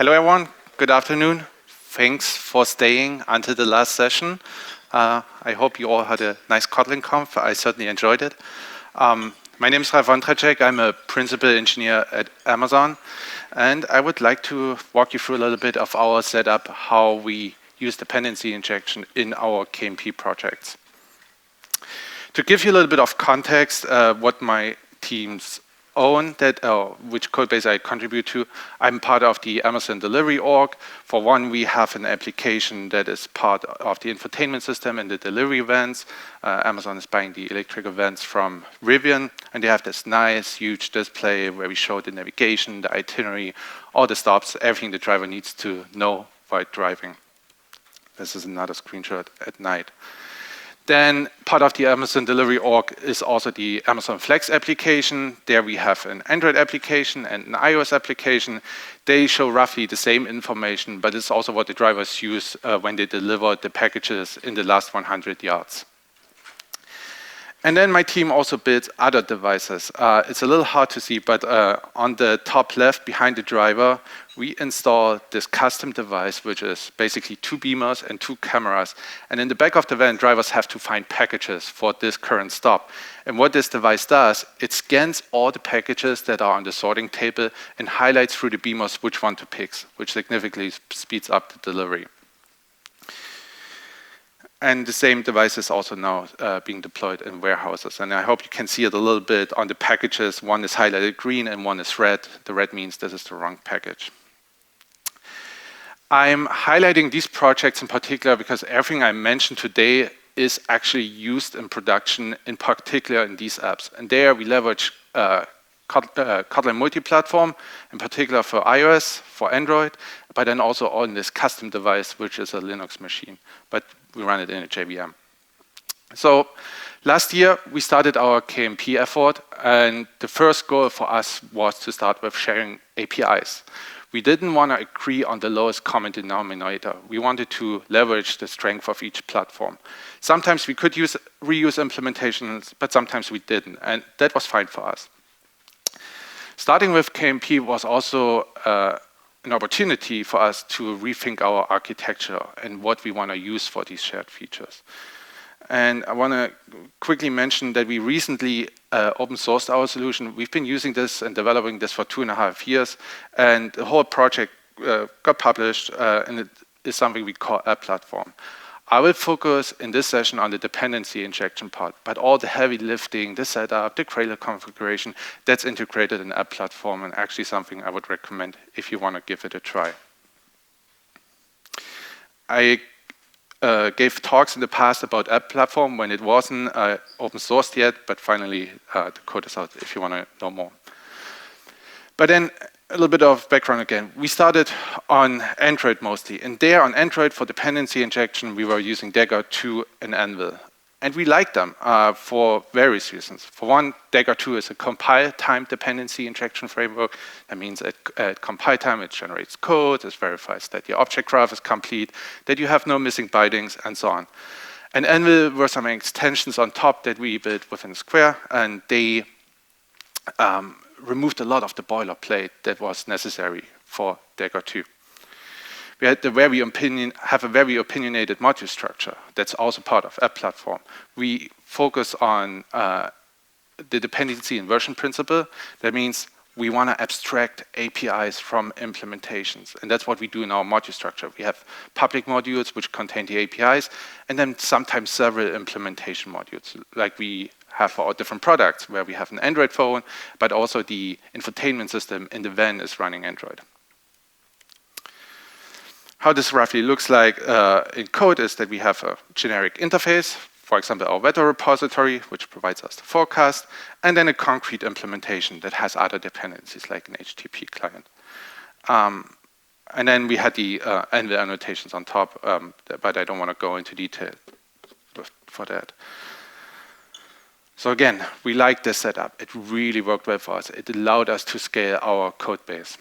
Hello everyone, good afternoon. Thanks for staying until the last session. I hope you all had a nice Kotlin conf. I certainly enjoyed it. My name is Ralf Wondratschek. I'm a principal engineer at Amazon, and I would like to walk you through a little bit of our setup, how we use dependency injection in our KMP projects. To give you a little bit of context, what my teams own, which code base I contribute to, I'm part of the Amazon delivery org. For one, we have an application that is part of the infotainment system and the delivery events. Amazon is buying the electric events from Rivian, and they have this nice, huge display where we show the navigation, the itinerary, all the stops, everything the driver needs to know while driving. This is another screenshot at night. Then part of the Amazon delivery org is also the Amazon Flex application. There we have an Android application and an iOS application. They show roughly the same information, but it's also what the drivers use when they deliver the packages in the last 100 yards. And then my team also builds other devices. It's a little hard to see, but on the top left behind the driver, we install this custom device, which is basically 2 beamers and 2 cameras. And in the back of the van, drivers have to find packages for this current stop. And what this device does, it scans all the packages that are on the sorting table and highlights through the beamers which one to pick, which significantly speeds up the delivery. And the same device is also now being deployed in warehouses. And I hope you can see it a little bit on the packages. One is highlighted green and one is red. The red means this is the wrong package. I'm highlighting these projects in particular because everything I mentioned today is actually used in production, in particular in these apps. And there we leverage Kotlin Multiplatform, in particular for iOS, for Android, but then also on this custom device, which is a Linux machine. But we run it in a JVM. So last year, we started our KMP effort, and the first goal for us was to start with sharing APIs. We didn't want to agree on the lowest common denominator. We wanted to leverage the strength of each platform. Sometimes we could reuse implementations, but sometimes we didn't, and that was fine for us. Starting with KMP was also an opportunity for us to rethink our architecture and what we want to use for these shared features. And I want to quickly mention that we recently open sourced our solution. We've been using this and developing this for 2.5 years, and the whole project got published, and it is something we call App Platform. I will focus in this session on the dependency injection part, but all the heavy lifting, the setup, the Cradle configuration, that's integrated in App Platform, and actually something I would recommend if you want to give it a try. I gave talks in the past about App Platform when it wasn't open sourced yet, but finally the code is out if you want to know more. But then a little bit of background again. We started on Android mostly, and there on Android for dependency injection, we were using Dagger 2 and Anvil. And we liked them for various reasons. For one, Dagger 2 is a compile time dependency injection framework. That means at compile time, it generates code, it verifies that your object graph is complete, that you have no missing bindings, and so on. And Anvil were some extensions on top that we built within Square, and they removed a lot of the boilerplate that was necessary for Dagger 2. We had have a very opinionated module structure that's also part of App Platform. We focus on the dependency inversion principle. That means we want to abstract APIs from implementations, and that's what we do in our module structure. We have public modules which contain the APIs, and then sometimes several implementation modules, like we have for our different products, where we have an Android phone, but also the infotainment system in the van is running Android. How this roughly looks like in code is that we have a generic interface, for example, our weather repository, which provides us the forecast, and then a concrete implementation that has other dependencies, like an HTTP client. And then we had the Anvil annotations on top, but I don't want to go into detail for that. So again, we like this setup. It really worked well for us. It allowed us to scale our code base.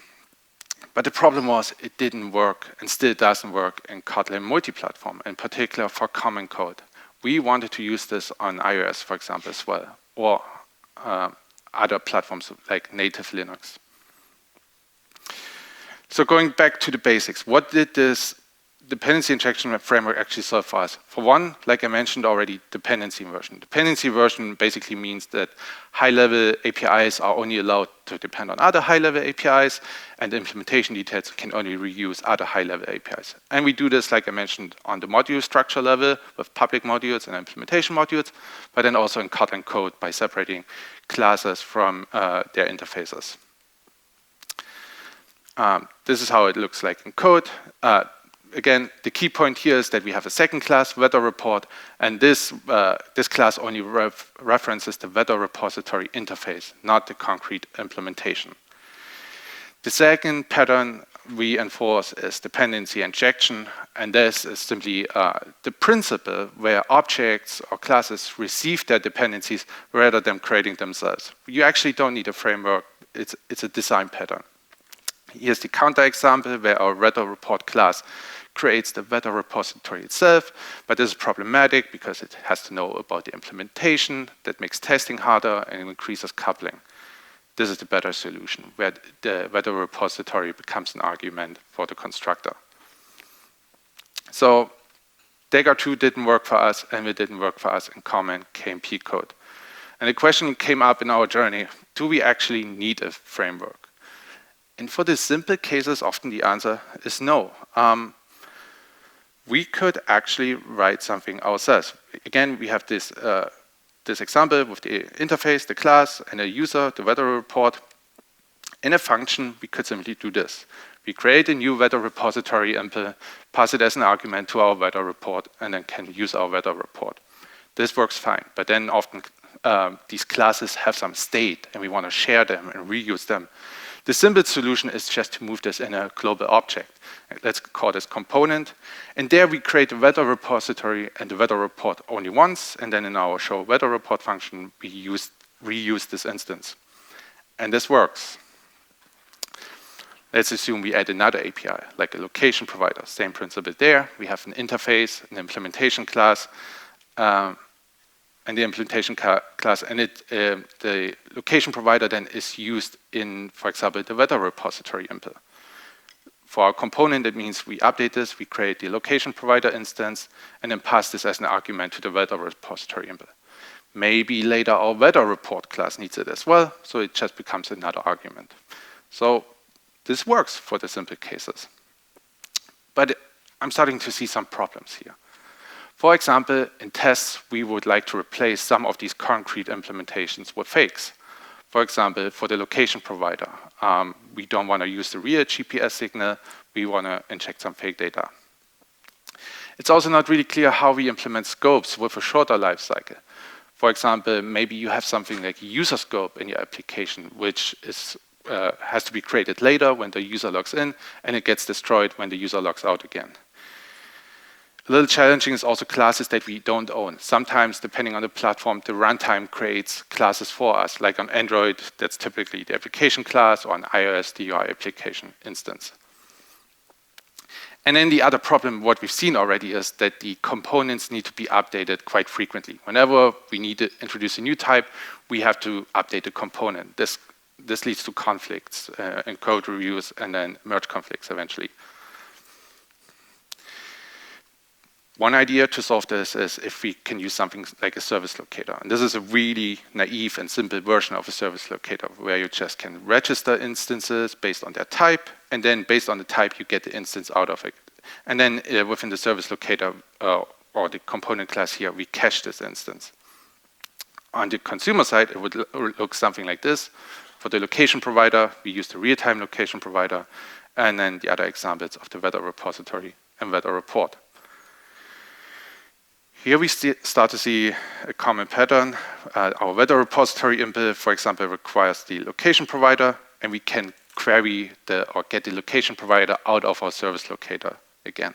But the problem was it didn't work and still doesn't work in Kotlin Multiplatform, in particular for common code. We wanted to use this on iOS, for example, as well, or other platforms like native Linux. So going back to the basics, what did this dependency injection framework actually solve for us? For one, like I mentioned already, dependency inversion. Dependency inversion basically means that high-level APIs are only allowed to depend on other high-level APIs, and implementation details can only reuse other high-level APIs. And we do this, like I mentioned, on the module structure level with public modules and implementation modules, but then also in Kotlin code by separating classes from their interfaces. This is how it looks like in code. Again, the key point here is that we have a second class, weather report, and this class only references the weather repository interface, not the concrete implementation. The second pattern we enforce is dependency injection, and this is simply the principle where objects or classes receive their dependencies rather than creating themselves. You actually don't need a framework, it's a design pattern. Here's the counterexample where our weather report class creates the weather repository itself, but this is problematic because it has to know about the implementation. That makes testing harder and increases coupling. This is the better solution, where the weather repository becomes an argument for the constructor. So Dagger 2 didn't work for us, and it didn't work for us in common KMP code. And the question came up in our journey, do we actually need a framework? And for the simple cases, often the answer is no. We could actually write something ourselves. Again, we have this example with the interface, the class, and a user, the weather report. In a function, we could simply do this. We create a new weather repository and pass it as an argument to our weather report, and then can use our weather report. This works fine, but then often these classes have some state, and we want to share them and reuse them. The simple solution is just to move this in a global object. Let's call this component. And there we create a weather repository and the weather report only once. And then in our show weather report function, we reuse this instance. And this works. Let's assume we add another API, like a location provider. Same principle there. We have an interface, an implementation class, and the implementation class, and the location provider then is used in, for example, the weather repository impl. For our component, it means we update this, we create the location provider instance, and then pass this as an argument to the weather repository impl. Maybe later our weather report class needs it as well, so it just becomes another argument. So this works for the simple cases. But I'm starting to see some problems here. For example, in tests, we would like to replace some of these concrete implementations with fakes. For example, for the location provider, we don't want to use the real GPS signal, we want to inject some fake data. It's also not really clear how we implement scopes with a shorter life cycle. For example, maybe you have something like a user scope in your application, which has to be created later when the user logs in, and it gets destroyed when the user logs out again. A little challenging is also classes that we don't own. Sometimes, depending on the platform, the runtime creates classes for us. Like on Android, that's typically the application class, or on iOS, the UI application instance. And then the other problem, what we've seen already, is that the components need to be updated quite frequently. Whenever we need to introduce a new type, we have to update the component. This leads to conflicts in code reviews and then merge conflicts eventually. One idea to solve this is if we can use something like a service locator. And this is a really naive and simple version of a service locator where you just can register instances based on their type, and then based on the type, you get the instance out of it. And then within the service locator or the component class here, we cache this instance. On the consumer side, it would look something like this. For the location provider, we use the real-time location provider, and then the other examples of the weather repository and weather report. Here we start to see a common pattern. Our weather repository impl, for example, requires the location provider, and we can query or get the location provider out of our service locator again.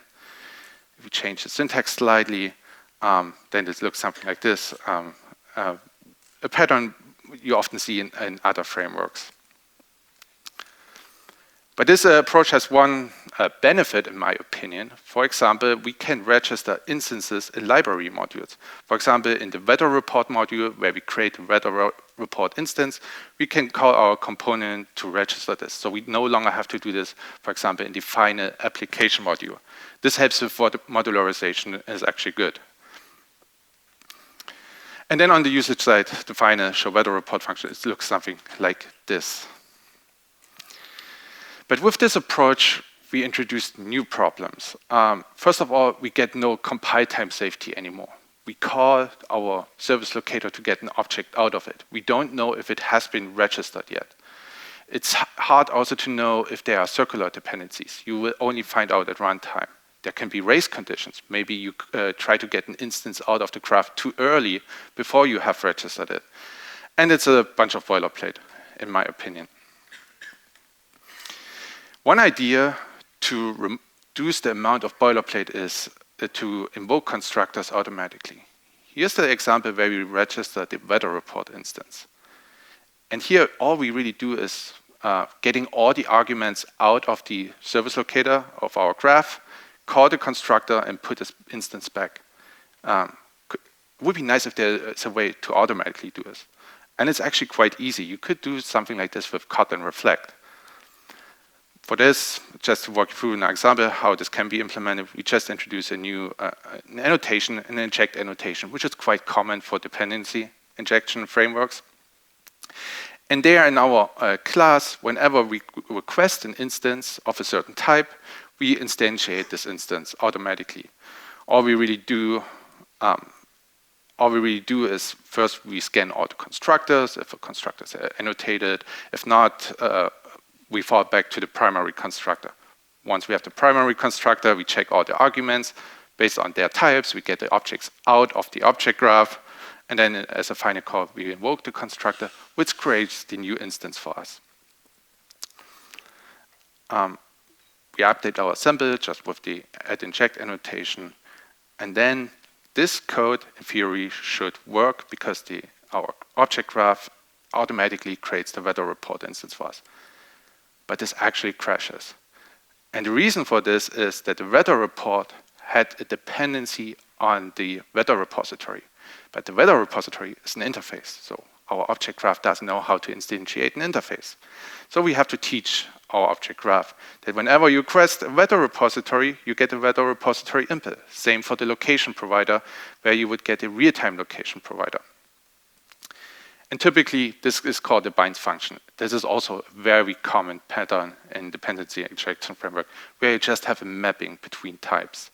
If we change the syntax slightly, then it looks something like this. A pattern you often see in other frameworks. But this approach has one benefit, in my opinion. For example, we can register instances in library modules. For example, in the weather report module, where we create the weather report instance, we can call our component to register this. So we no longer have to do this, for example, in the final application module. This helps with what modularization is actually good. And then on the usage side, the final show weather report function, it looks something like this. But with this approach, we introduced new problems. First of all, we get no compile time safety anymore. We call our service locator to get an object out of it. We don't know if it has been registered yet. It's hard also to know if there are circular dependencies. You will only find out at runtime. There can be race conditions. Maybe you try to get an instance out of the graph too early before you have registered it. And it's a bunch of boilerplate, in my opinion. One idea to reduce the amount of boilerplate is to invoke constructors automatically. Here's the example where we register the weather report instance. And here, all we really do is getting all the arguments out of the service locator of our graph, call the constructor, and put this instance back. It would be nice if there is a way to automatically do this. And it's actually quite easy. You could do something like this with Kotlin Reflect. For this, just to walk you through an example how this can be implemented, we just introduce a new an annotation, an inject annotation, which is quite common for dependency injection frameworks. And there in our class, whenever we request an instance of a certain type, we instantiate this instance automatically. All we really do is first we scan all the constructors, if a constructor is annotated. If not, we fall back to the primary constructor. Once we have the primary constructor, we check all the arguments. Based on their types, we get the objects out of the object graph. And then as a final call, we invoke the constructor, which creates the new instance for us. We update our sample just with the add inject annotation. And then this code, in theory, should work because our object graph automatically creates the weather report instance for us. But this actually crashes. And the reason for this is that the weather report had a dependency on the weather repository. But the weather repository is an interface. So our object graph doesn't know how to instantiate an interface. So we have to teach our object graph that whenever you request a weather repository, you get a weather repository input. Same for the location provider, where you would get a real-time location provider. And typically, this is called the binds function. This is also a very common pattern in dependency injection framework, where you just have a mapping between types.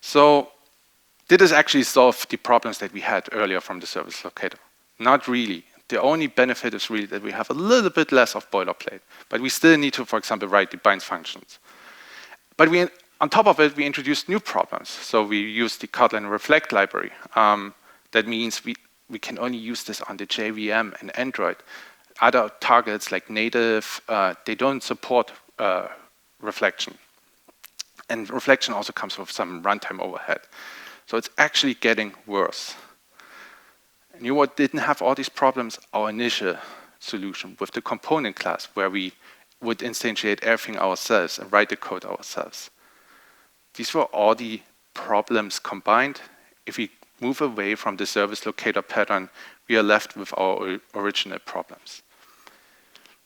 So did this actually solve the problems that we had earlier from the service locator? Not really. The only benefit is really that we have a little bit less of boilerplate, but we still need to, for example, write the binds functions. But on top of it, we introduced new problems. So we used the Kotlin Reflect library. That means we can only use this on the JVM and Android. Other targets like native, they don't support reflection. And reflection also comes with some runtime overhead. So it's actually getting worse. And you know what didn't have all these problems? Our initial solution with the component class, where we would instantiate everything ourselves and write the code ourselves. These were all the problems combined. If we move away from the service locator pattern, we are left with our original problems.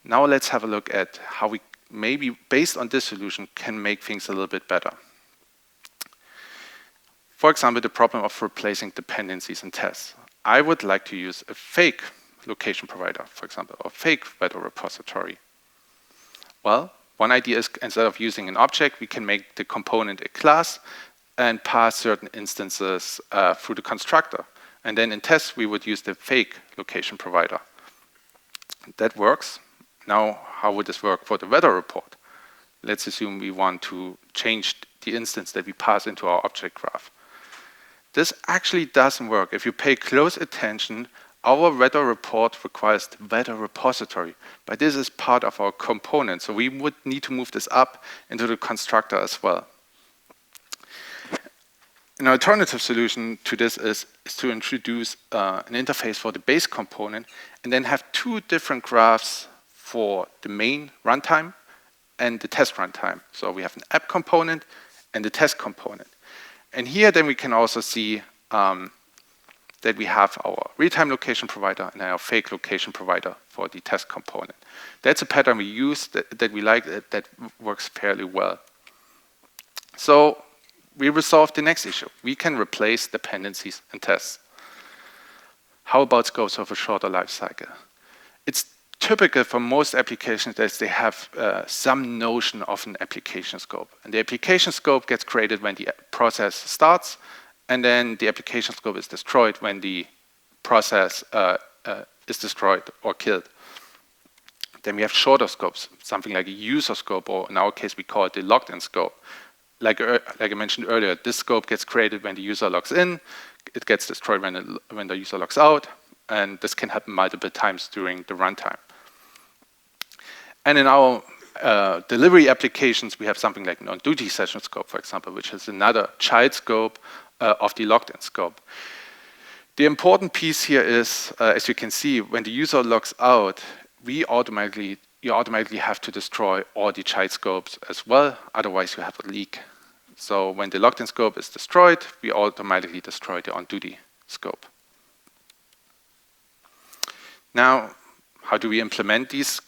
Now let's have a look at how we maybe, based on this solution, can make things a little bit better. For example, the problem of replacing dependencies in tests. I would like to use a fake location provider, for example, or fake weather repository. Well, one idea is instead of using an object, we can make the component a class and pass certain instances through the constructor. And then in tests, we would use the fake location provider. That works. Now, how would this work for the weather report? Let's assume we want to change the instance that we pass into our object graph. This actually doesn't work. If you pay close attention, our weather report requires the weather repository, but this is part of our component, so we would need to move this up into the constructor as well. An alternative solution to this is to introduce an interface for the base component and then have two different graphs for the main runtime and the test runtime. So we have an app component and the test component. And here then we can also see that we have our real-time location provider and our fake location provider for the test component. That's a pattern we use that we like, that works fairly well. So we resolved the next issue. We can replace dependencies and tests. How about scopes of a shorter life cycle? It's typical for most applications that they have some notion of an application scope. And the application scope gets created when the process starts, and then the application scope is destroyed when the process is destroyed or killed. Then we have shorter scopes, something like a user scope, or in our case we call it the logged-in scope. Like I mentioned earlier, this scope gets created when the user logs in, it gets destroyed when the user logs out, and this can happen multiple times during the runtime. And in our delivery applications, we have something like an on-duty session scope, for example, which is another child scope of the logged-in scope. The important piece here is, as you can see, when the user logs out, you automatically have to destroy all the child scopes as well, otherwise you have a leak. So when the logged-in scope is destroyed, we automatically destroy the on-duty scope. Now, how do we implement these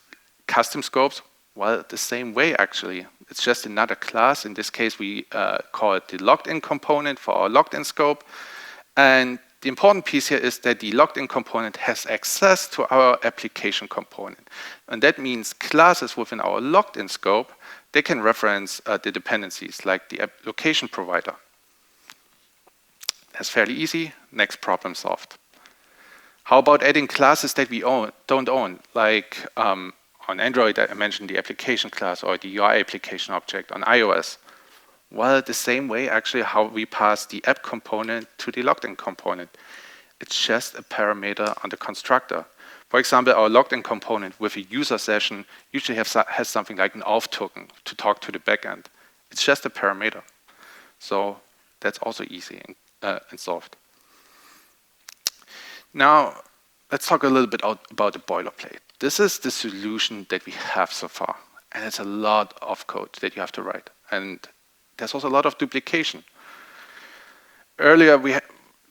custom scopes? Well, the same way actually. It's just another class. In this case, we call it the logged-in component for our logged-in scope. And the important piece here is that the logged-in component has access to our application component. And that means classes within our logged-in scope, they can reference the dependencies like the app location provider. That's fairly easy. Next problem solved. How about adding classes that we don't own? Like on Android, I mentioned the application class or the UI application object. On iOS, well, the same way actually how we pass the app component to the logged-in component. It's just a parameter on the constructor. For example, our logged-in component with a user session usually has something like an auth token to talk to the backend. It's just a parameter. So that's also easy and solved. Now, let's talk a little bit about the boilerplate. This is the solution that we have so far. And it's a lot of code that you have to write. And there's also a lot of duplication. Earlier,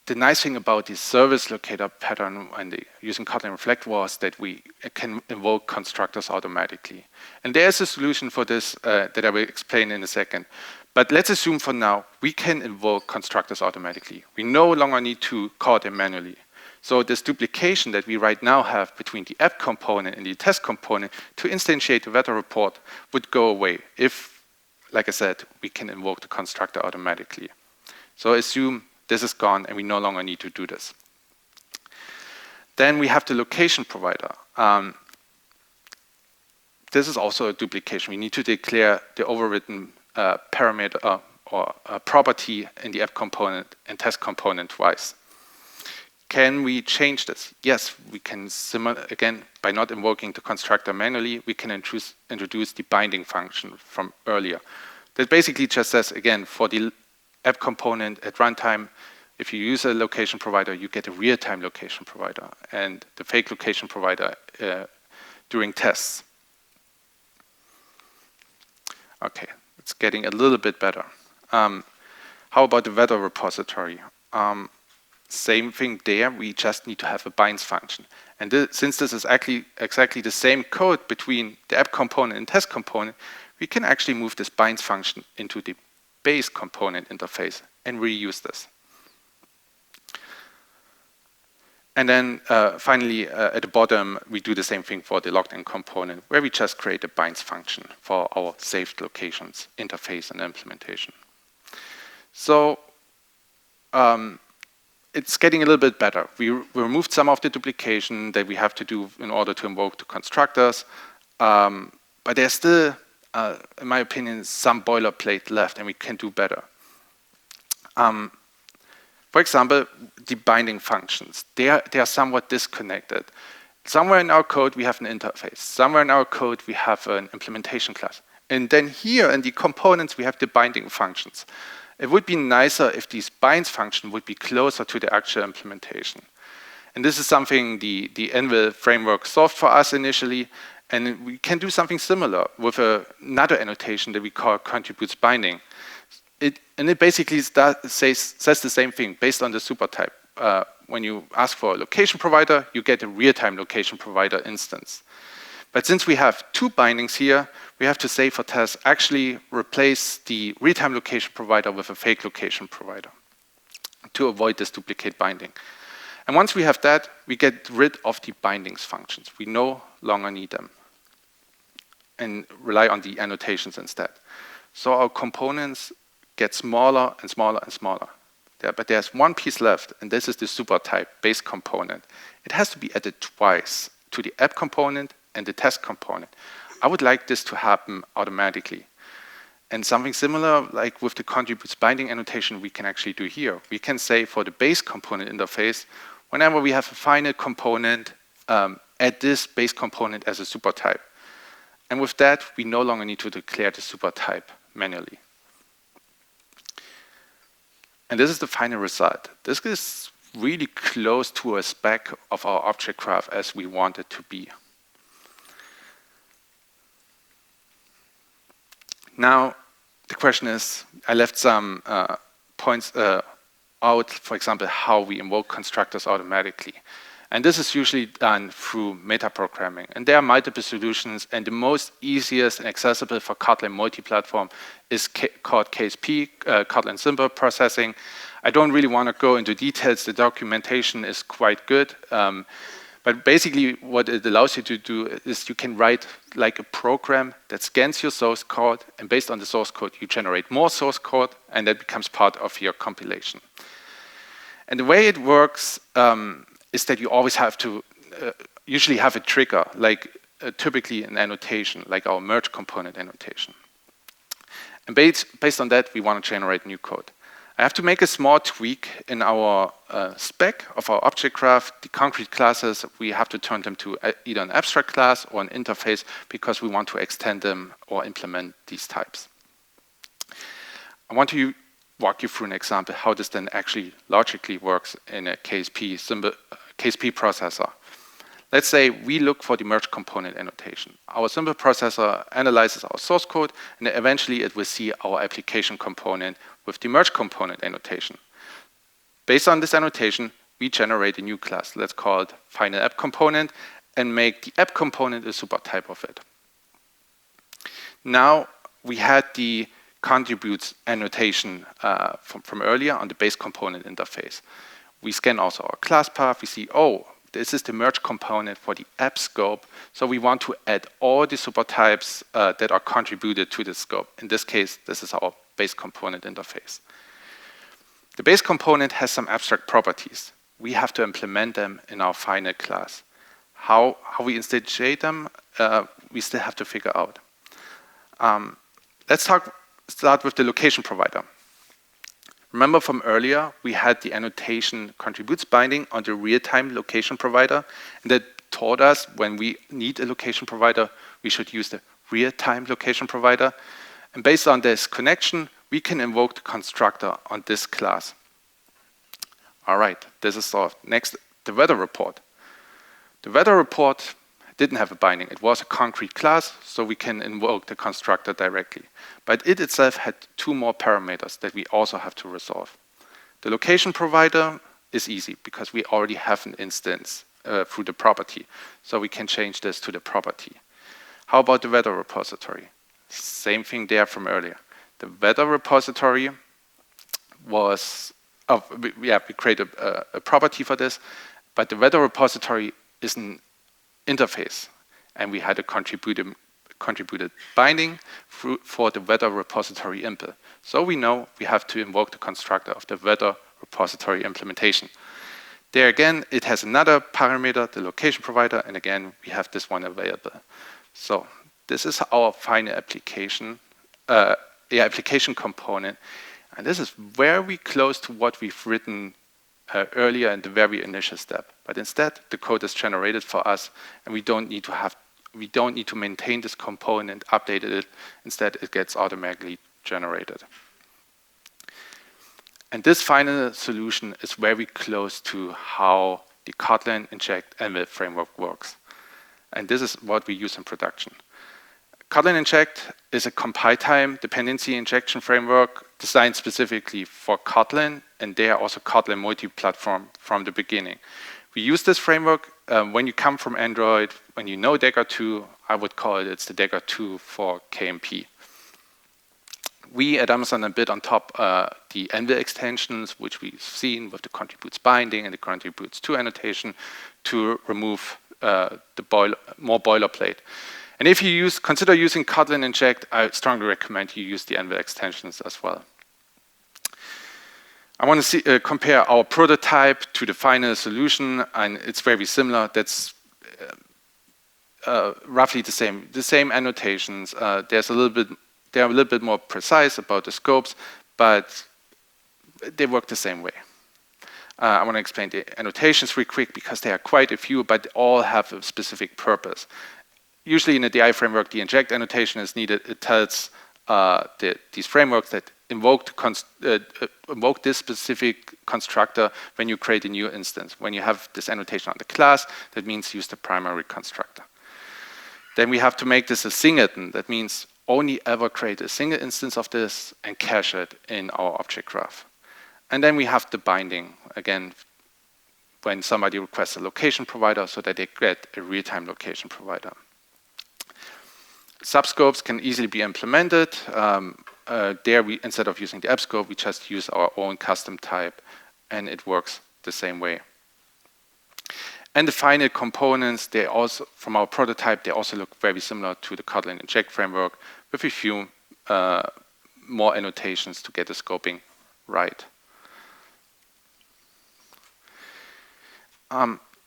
the nice thing about the service locator pattern and using Kotlin Reflect was that we can invoke constructors automatically. And there's a solution for this that I will explain in a second. But let's assume for now, we can invoke constructors automatically. We no longer need to call them manually. So this duplication that we right now have between the app component and the test component to instantiate the weather report would go away if, like I said, we can invoke the constructor automatically. So assume this is gone and we no longer need to do this. Then we have the location provider. This is also a duplication. We need to declare the overwritten parameter or property in the app component and test component twice. Can we change this? Yes, we can, again, by not invoking the constructor manually, we can introduce the binding function from earlier. That basically just says, again, for the app component at runtime, if you use a location provider, you get a real-time location provider and the fake location provider during tests. Okay, it's getting a little bit better. How about the weather repository? Same thing there, we just need to have a binds function. And since this is actually exactly the same code between the app component and test component, we can actually move this binds function into the base component interface and reuse this. And then finally, at the bottom, we do the same thing for the logged-in component, where we just create a binds function for our saved locations, interface, and implementation. So it's getting a little bit better. We removed some of the duplication that we have to do in order to invoke the constructors, but there's still, in my opinion, some boilerplate left, and we can do better. For example, the binding functions. They are somewhat disconnected. Somewhere in our code, we have an interface. Somewhere in our code, we have an implementation class. And then here in the components, we have the binding functions. It would be nicer if these binds function would be closer to the actual implementation. And this is something the Anvil framework solved for us initially. And we can do something similar with another annotation that we call contributes binding. It basically says the same thing based on the supertype. when you ask for a location provider, you get a real-time location provider instance. But since we have two bindings here, we have to say for tests, actually replace the real-time location provider with a fake location provider to avoid this duplicate binding. And once we have that, we get rid of the bindings functions. We no longer need them and rely on the annotations instead. So our components get smaller and smaller and smaller. But there's one piece left, and this is the super type base component. It has to be added twice to the app component and the test component. I would like this to happen automatically. And something similar, like with the contributes binding annotation, we can actually do here. We can say for the base component interface, whenever we have a final component, add this base component as a super type. And with that, we no longer need to declare the super type manually. And this is the final result. This is really close to a spec of our object graph as we want it to be. Now, the question is, I left some points out, for example, how we invoke constructors automatically. And this is usually done through metaprogramming. And there are multiple solutions, and the most easiest and accessible for Kotlin Multiplatform is called KSP, Kotlin Simple Processing. I don't really want to go into details. The documentation is quite good. But basically, what it allows you to do is you can write like a program that scans your source code, and based on the source code, you generate more source code, and that becomes part of your compilation. And the way it works is that you always have to usually have a trigger, like typically an annotation, like our merge component annotation. And based on that, we want to generate new code. I have to make a small tweak in our spec of our object graph. The concrete classes, we have to turn them to either an abstract class or an interface because we want to extend them or implement these types. I want to walk you through an example how this then actually logically works in a KSP processor. Let's say we look for the merge component annotation. Our simple processor analyzes our source code, and eventually it will see our application component with the merge component annotation. Based on this annotation, we generate a new class. Let's call it final app component and make the app component a super type of it. Now we had the contributes annotation from earlier on the base component interface. We scan also our class path. We see, oh, this is the merge component for the app scope. So we want to add all the super types that are contributed to the scope. In this case, this is our base component interface. The base component has some abstract properties. We have to implement them in our final class. How we instantiate them, we still have to figure out. Let's start with the location provider. Remember from earlier, we had the annotation contributes binding on the real-time location provider, and that taught us when we need a location provider, we should use the real-time location provider. And based on this connection, we can invoke the constructor on this class. All right, this is solved. Next, the weather report. The weather report didn't have a binding. It was a concrete class, so we can invoke the constructor directly. But it itself had two more parameters that we also have to resolve. The location provider is easy because we already have an instance through the property, so we can change this to the property. How about the weather repository? Same thing there from earlier. The weather repository was, we created a property for this, but the weather repository is an interface, and we had a contributed binding for the weather repository impl. So we know we have to invoke the constructor of the weather repository implementation. There again, it has another parameter, the location provider, and again, we have this one available. So this is our final application, application component, and this is very close to what we've written earlier in the very initial step. But instead, the code is generated for us, and we don't need to maintain this component, update it. Instead, it gets automatically generated. And this final solution is very close to how the Kotlin-inject-anvil framework works. And this is what we use in production. Kotlin-inject is a compile-time dependency injection framework designed specifically for Kotlin and they are also Kotlin Multiplatform from the beginning. We use this framework when you come from Android, when you know Dagger 2, I would call it, it's the Dagger 2 for KMP. We at Amazon a bit on top the Anvil extensions, which we've seen with the contributes binding and the contributes to annotation to remove more boilerplate. And if you consider using Kotlin inject, I strongly recommend you use the Anvil extensions as well. I want to compare our prototype to the final solution, and it's very similar. That's roughly the same annotations. They're a little bit more precise about the scopes, but they work the same way. I want to explain the annotations real quick because there are quite a few, but all have a specific purpose. Usually in the DI framework, the inject annotation is needed. It tells these frameworks that invoke this specific constructor when you create a new instance. When you have this annotation on the class, that means use the primary constructor. Then we have to make this a singleton. That means only ever create a single instance of this and cache it in our object graph. And then we have the binding, again, when somebody requests a location provider so that they get a real-time location provider. Subscopes can easily be implemented. There, instead of using the app scope, we just use our own custom type, and it works the same way. And the final components, they also, from our prototype, they also look very similar to the Kotlin inject framework with a few more annotations to get the scoping right.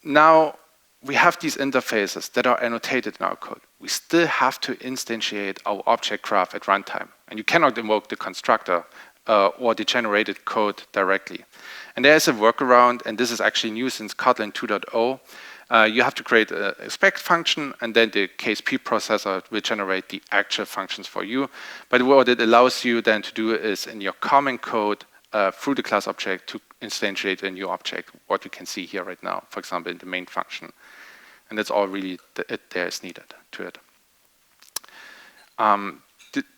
Now, we have these interfaces that are annotated in our code. We still have to instantiate our object graph at runtime. And you cannot invoke the constructor or the generated code directly. And there's a workaround, and this is actually new since Kotlin 2.0. You have to create a expect function, and then the KSP processor will generate the actual functions for you. But what it allows you then to do is in your common code through the class object to instantiate a new object, what you can see here right now, for example, in the main function. And that's all really there is needed to it.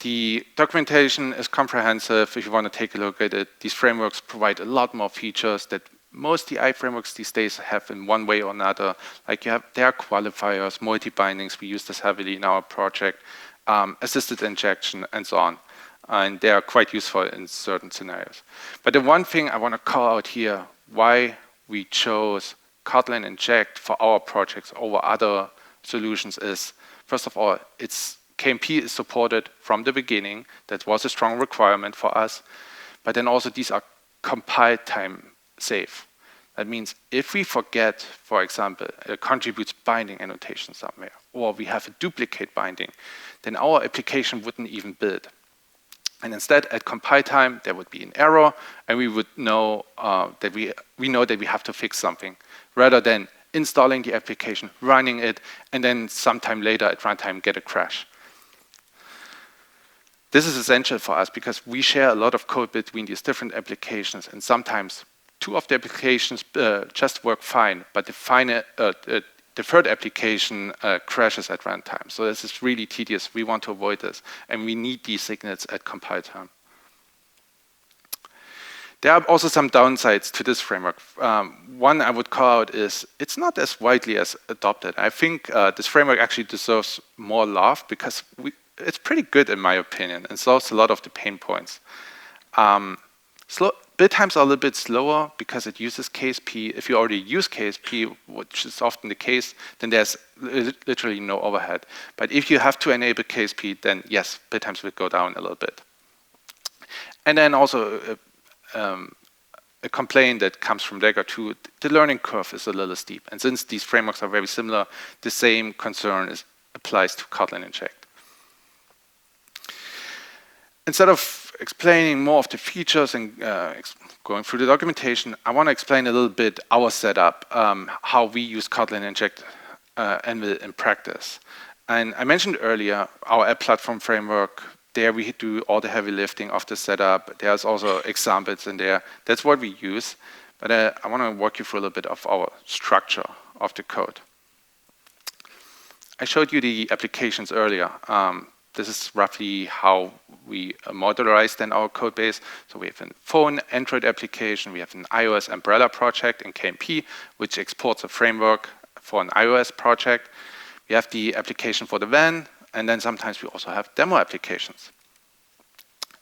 The documentation is comprehensive. If you want to take a look at it, these frameworks provide a lot more features that most DI frameworks these days have in one way or another. Like there are qualifiers, multi-bindings, we use this heavily in our project, assisted injection, and so on. And they are quite useful in certain scenarios. But the one thing I want to call out here, why we chose Kotlin inject for our projects over other solutions is, first of all, KMP is supported from the beginning. That was a strong requirement for us. But then also these are compile time safe. That means if we forget, for example, a contributes binding annotation somewhere, or we have a duplicate binding, then our application wouldn't even build. And instead, at compile time, there would be an error, and we would know that we know that we have to fix something, rather than installing the application, running it, and then sometime later at runtime get a crash. This is essential for us because we share a lot of code between these different applications, and sometimes two of the applications just work fine, but the third application crashes at runtime. So this is really tedious. We want to avoid this, and we need these signals at compile time. There are also some downsides to this framework. One I would call out is it's not as widely as adopted. I think this framework actually deserves more love because it's pretty good in my opinion and solves a lot of the pain points. Build times are a little bit slower because it uses KSP. If you already use KSP, which is often the case, then there's literally no overhead. But if you have to enable KSP, then yes, build times will go down a little bit. And then also a complaint that comes from Dagger 2, the learning curve is a little steep. And since these frameworks are very similar, the same concern applies to Kotlin inject. Instead of explaining more of the features and going through the documentation, I want to explain a little bit our setup, how we use Kotlin inject-anvil in practice. And I mentioned earlier our app platform framework. There we do all the heavy lifting of the setup. There's also examples in there. That's what we use. But I want to walk you through a little bit of our structure of the code. I showed you the applications earlier. This is roughly how we modularize then our code base. So we have a phone Android application, we have an iOS umbrella project in KMP, which exports a framework for an iOS project. We have the application for the van, and then sometimes we also have demo applications.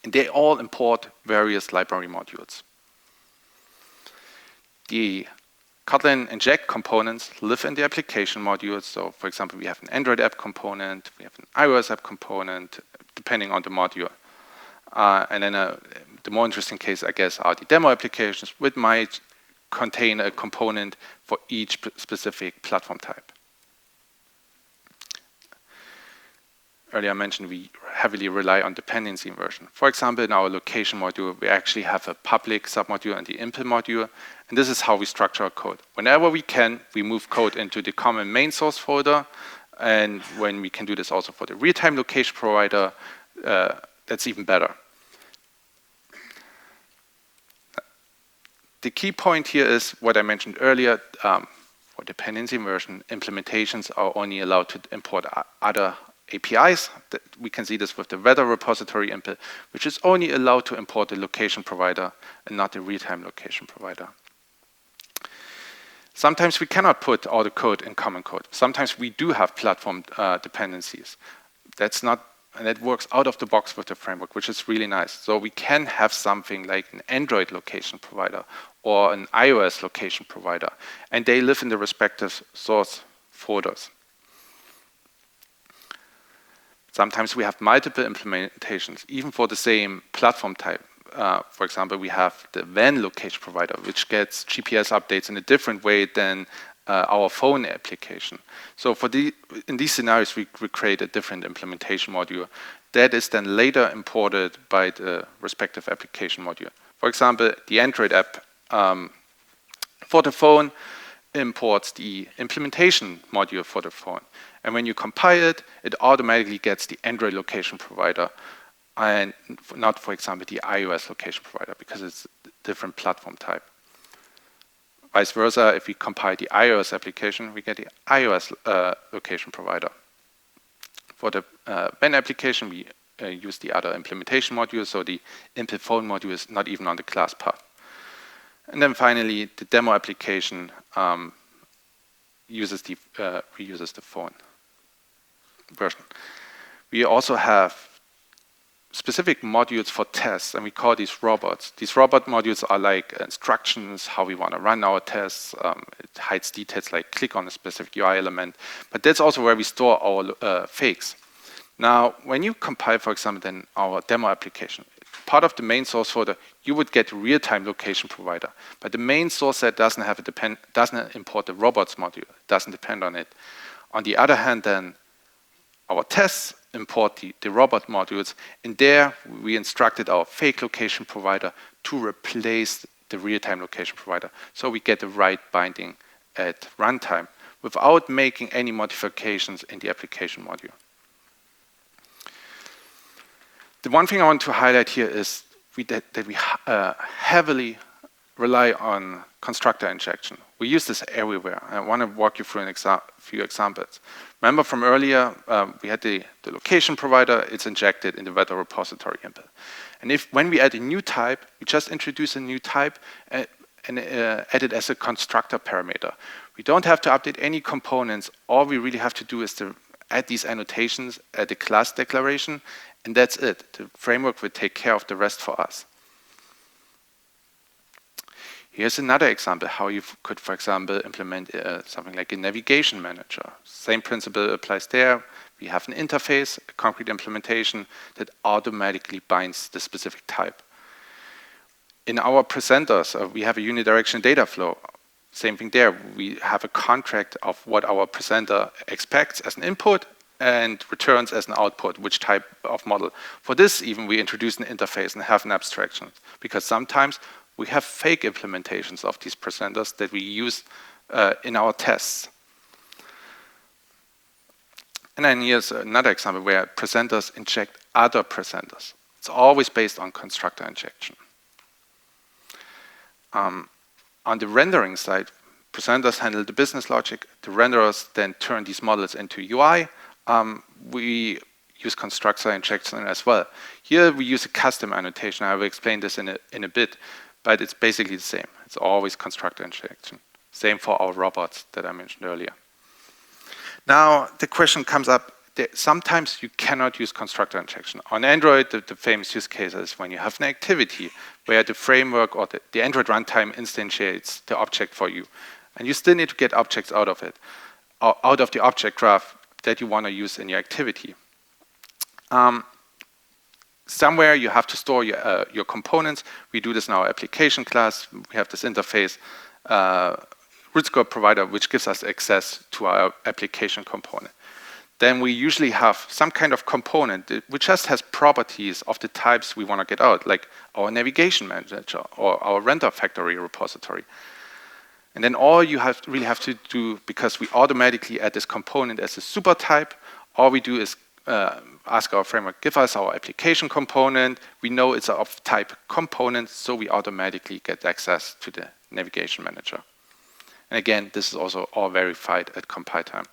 And they all import various library modules. The Kotlin inject components live in the application modules. So for example, we have an Android app component, we have an iOS app component, depending on the module. And then the more interesting case, I guess, are the demo applications, which might contain a component for each specific platform type. Earlier I mentioned we heavily rely on dependency inversion. For example, in our location module, we actually have a public submodule and the impl module, and this is how we structure our code. Whenever we can, we move code into the common main source folder, and when we can do this also for the real-time location provider, that's even better. The key point here is what I mentioned earlier. For dependency inversion, implementations are only allowed to import other APIs. We can see this with the weather repository impl, which is only allowed to import the location provider and not the real-time location provider. Sometimes we cannot put all the code in common code. Sometimes we do have platform dependencies. And that works out of the box with the framework, which is really nice. So we can have something like an Android location provider or an iOS location provider, and they live in the respective source folders. Sometimes we have multiple implementations, even for the same platform type. For example, we have the van location provider, which gets GPS updates in a different way than our phone application. So in these scenarios, we create a different implementation module that is then later imported by the respective application module. For example, the Android app for the phone imports the implementation module for the phone. And when you compile it, it automatically gets the Android location provider and not, for example, the iOS location provider, because it's a different platform type. Vice versa, if we compile the iOS application, we get the iOS location provider. For the van application, we use the other implementation module, so the impl phone module is not even on the class path. And then finally, the demo application reuses the phone version. We also have specific modules for tests, and we call these robots. These robot modules are like instructions, how we want to run our tests. It hides details like click on a specific UI element, but that's also where we store our fakes. Now, when you compile, for example, then our demo application, part of the main source folder, you would get a real-time location provider, but the main source set doesn't import the robots module, doesn't depend on it. On the other hand, then our tests import the robot modules, and there we instructed our fake location provider to replace the real-time location provider. So we get the right binding at runtime without making any modifications in the application module. The one thing I want to highlight here is that we heavily rely on constructor injection. We use this everywhere. I want to walk you through a few examples. Remember from earlier, we had the location provider, it's injected in the weather repository impl. And when we add a new type, we just introduce a new type and add it as a constructor parameter. We don't have to update any components. All we really have to do is to add these annotations at the class declaration, and that's it. The framework will take care of the rest for us. Here's another example how you could, for example, implement something like a navigation manager. Same principle applies there. We have an interface, a concrete implementation that automatically binds the specific type. In our presenters, we have a unidirectional data flow. Same thing there. We have a contract of what our presenter expects as an input and returns as an output, which type of model. For this, even, we introduce an interface and have an abstraction, because sometimes we have fake implementations of these presenters that we use in our tests. And then here's another example where presenters inject other presenters. It's always based on constructor injection. On the rendering side, presenters handle the business logic. The renderers then turn these models into UI. We use constructor injection as well. Here we use a custom annotation. I will explain this in a bit, but it's basically the same. It's always constructor injection. Same for our robots that I mentioned earlier. Now the question comes up, sometimes you cannot use constructor injection. On Android, the famous use case is when you have an activity where the framework or the Android runtime instantiates the object for you. And you still need to get objects out of it, out of the object graph that you want to use in your activity. Somewhere you have to store your components. We do this in our application class. We have this interface root scope provider, which gives us access to our application component. Then we usually have some kind of component which just has properties of the types we want to get out, like our navigation manager or our render factory repository. And then all you really have to do, because we automatically add this component as a super type, all we do is ask our framework, give us our application component. We know it's of type component, so we automatically get access to the navigation manager. And again, this is also all verified at compile time.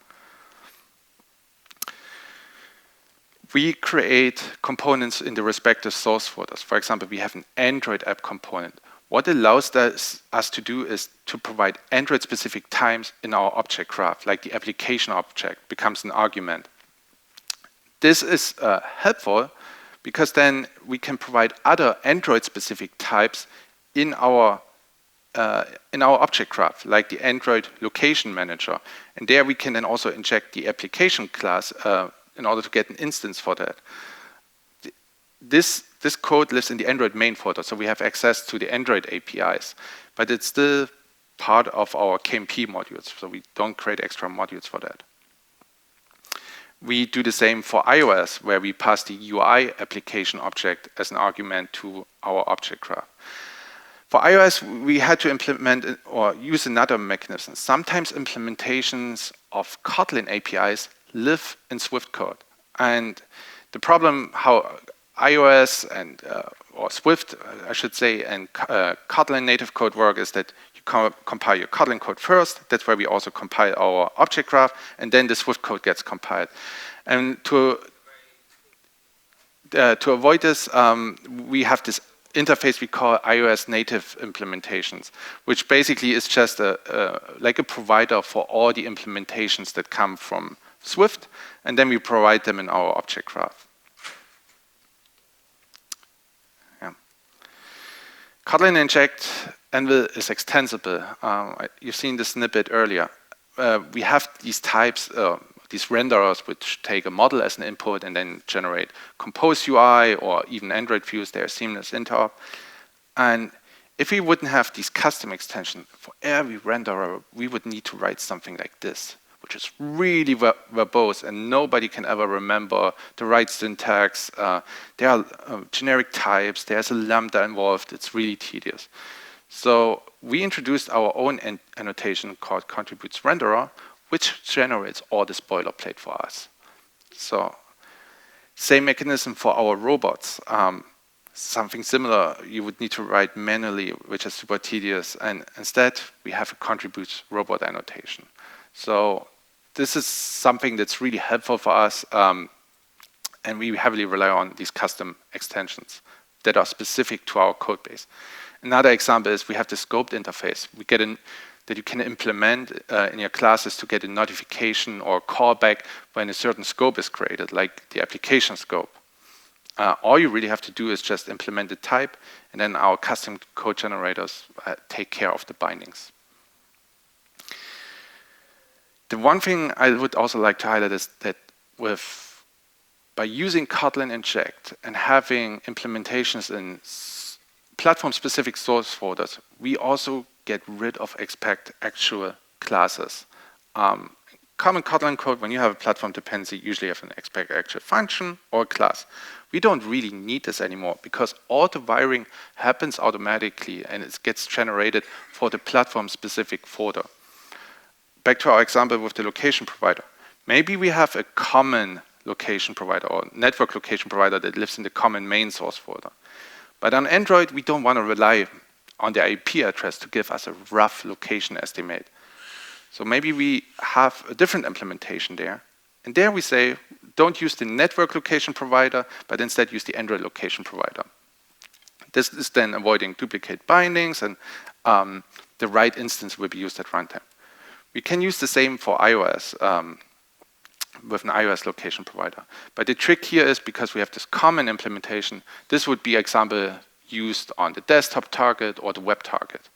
We create components in the respective source folders. For example, we have an Android app component. What allows us to do is to provide Android-specific types in our object graph, like the application object becomes an argument. This is helpful because then we can provide other Android-specific types in our object graph, like the Android location manager. And there we can then also inject the application class in order to get an instance for that. This code lives in the Android main folder, so we have access to the Android APIs, but it's still part of our KMP modules, so we don't create extra modules for that. We do the same for iOS, where we pass the UI application object as an argument to our object graph. For iOS, we had to implement or use another mechanism. Sometimes implementations of Kotlin APIs live in Swift code. And the problem how iOS and or Swift, I should say, and Kotlin native code work is that you compile your Kotlin code first. That's where we also compile our object graph, and then the Swift code gets compiled. And to avoid this, we have this interface we call iOS native implementations, which basically is just like a provider for all the implementations that come from Swift, and then we provide them in our object graph. Yeah. Kotlin-inject-anvil is extensible. You've seen the snippet earlier. We have these types, these renderers, which take a model as an input and then generate compose UI or even Android views. They're seamless interop. And if we wouldn't have these custom extensions for every renderer, we would need to write something like this, which is really verbose, and nobody can ever remember the right syntax. There are generic types. There's a lambda involved. It's really tedious. So we introduced our own annotation called contributes renderer, which generates all this boilerplate for us. So same mechanism for our robots. Something similar you would need to write manually, which is super tedious. And instead, we have a contributes robot annotation. So this is something that's really helpful for us. And we heavily rely on these custom extensions that are specific to our code base. Another example is we have the scoped interface. We get that you can implement in your classes to get a notification or callback when a certain scope is created, like the application scope. All you really have to do is just implement the type, and then our custom code generators take care of the bindings. The one thing I would also like to highlight is that by using Kotlin inject and having implementations in platform-specific source folders, we also get rid of expect actual classes. Common Kotlin code, when you have a platform dependency, usually have an expect actual function or class. We don't really need this anymore because auto-wiring happens automatically and it gets generated for the platform-specific folder. Back to our example with the location provider. Maybe we have a common location provider or network location provider that lives in the common main source folder. But on Android, we don't want to rely on the IP address to give us a rough location estimate. So maybe we have a different implementation there. And there we say don't use the network location provider, but instead use the Android location provider. This is then avoiding duplicate bindings, and the right instance will be used at runtime. We can use the same for iOS with an iOS location provider. But the trick here is, because we have this common implementation, this would be, example, used on the desktop target or the web target.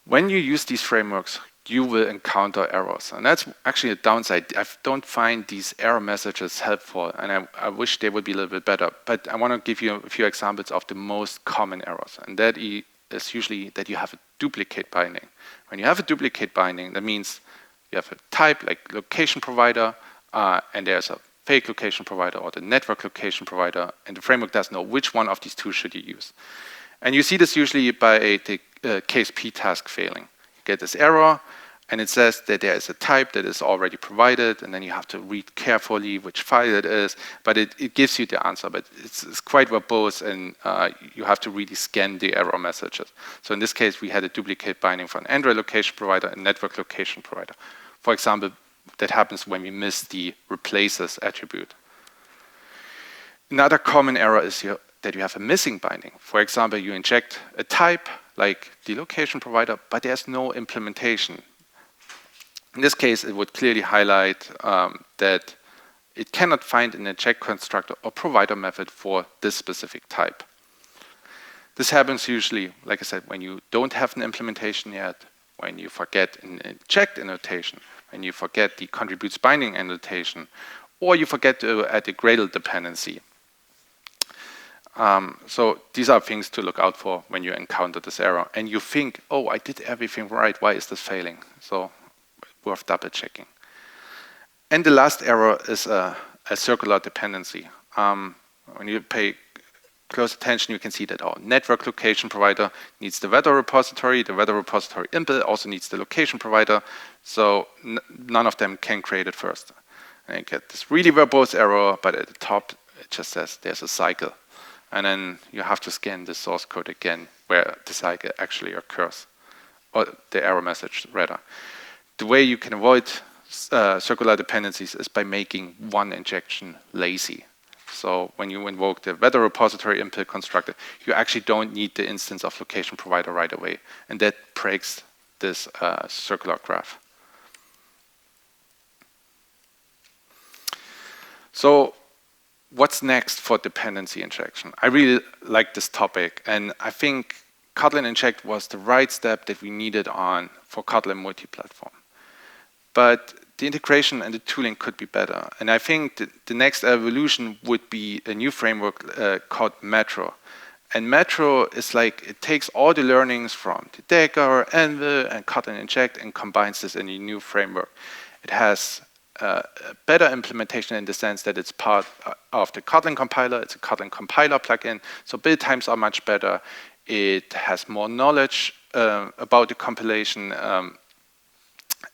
When you use these frameworks, you will encounter errors. And that's actually a downside. I don't find these error messages helpful, and I wish they would be a little bit better. But I want to give you a few examples of the most common errors. And that is usually that you have a duplicate binding. When you have a duplicate binding, that means you have a type like location provider, and there's a fake location provider or the network location provider, and the framework doesn't know which one of these two should you use. And you see this usually by the KSP task failing. You get this error, and it says that there is a type that is already provided, and then you have to read carefully which file it is, but it gives you the answer, but it's quite verbose, and you have to really scan the error messages. So in this case, we had a duplicate binding for an Android location provider and network location provider. For example, that happens when we miss the replaces attribute. Another common error is that you have a missing binding. For example, you inject a type like the location provider, but there's no implementation. In this case, it would clearly highlight that it cannot find an inject constructor or provider method for this specific type. This happens usually, like I said, when you don't have an implementation yet, when you forget an inject annotation, when you forget the contributes binding annotation, or you forget to add a Gradle dependency. So these are things to look out for when you encounter this error. And you think, oh, I did everything right, why is this failing? So worth double checking. And the last error is a circular dependency. When you pay close attention, you can see that our network location provider needs the weather repository input also needs the location provider, so none of them can create it first. And you get this really verbose error, but at the top it just says there's a cycle. And then you have to scan the source code again where the cycle actually occurs, or the error message rather. The way you can avoid circular dependencies is by making one injection lazy. So when you invoke the weather repository input constructor, you actually don't need the instance of location provider right away. And that breaks this circular graph. So what's next for dependency injection? I really like this topic, and I think Kotlin inject was the right step that we needed for Kotlin Multiplatform. But the integration and the tooling could be better. And I think the next evolution would be a new framework called Metro. And Metro is like, it takes all the learnings from the Dagger, Anvil, and Kotlin inject and combines this in a new framework. It has a better implementation in the sense that it's part of the Kotlin compiler. It's a Kotlin compiler plugin, so build times are much better. It has more knowledge about the compilation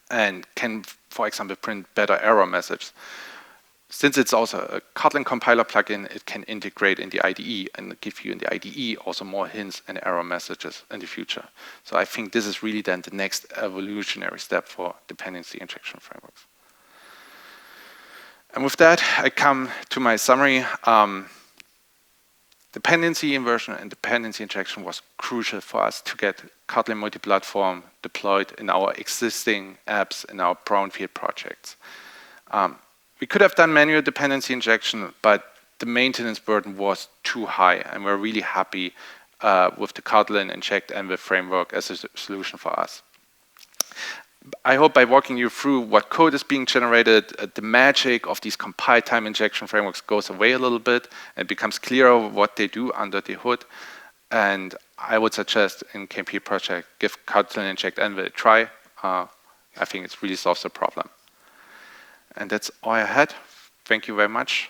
and can, for example, print better error messages. Since it's also a Kotlin compiler plugin, it can integrate in the IDE and give you in the IDE also more hints and error messages in the future. So I think this is really then the next evolutionary step for dependency injection frameworks. And with that, I come to my summary. Dependency inversion and dependency injection was crucial for us to get Kotlin Multiplatform deployed in our existing apps in our brownfield projects. We could have done manual dependency injection, but the maintenance burden was too high, and we're really happy with the Kotlin-inject-anvil framework as a solution for us. I hope by walking you through what code is being generated, the magic of these compile time injection frameworks goes away a little bit and becomes clearer what they do under the hood. And I would suggest in KMP project, give Kotlin-inject-anvil a try. I think it really solves the problem. And that's all I had. Thank you very much.